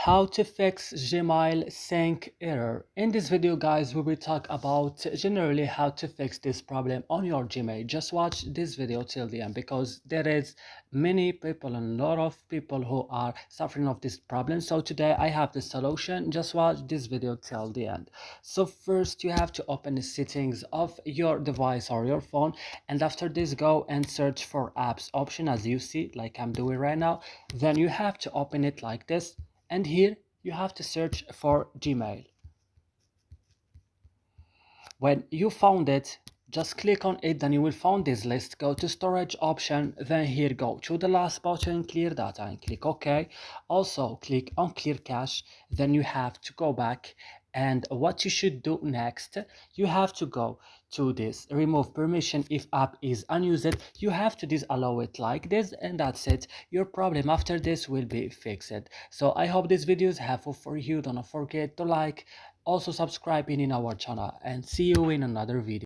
How to fix Gmail sync error. In this video guys, we will talk about generally how to fix this problem on your Gmail. Just watch this video till the end because there is many people and a lot of people who are suffering of this problem. So today I have the solution. Just watch this video till the end. So first you have to open the settings of your device or your phone, and after this go and search for apps option as you see like I'm doing right now. Then you have to open it like this, and here you have to search for Gmail. When you found it, just click on it, then you will find this list. Go to storage option, then here go to the last button, clear data, and click OK. Also click on clear cache. Then you have to go back, and what you should do next, you have to go to this remove permission if app is unused. You have to disallow it like this, and that's it. Your problem after this will be fixed. So I hope this video is helpful for you. Don't forget to like, also subscribing in our channel, and see you in another video.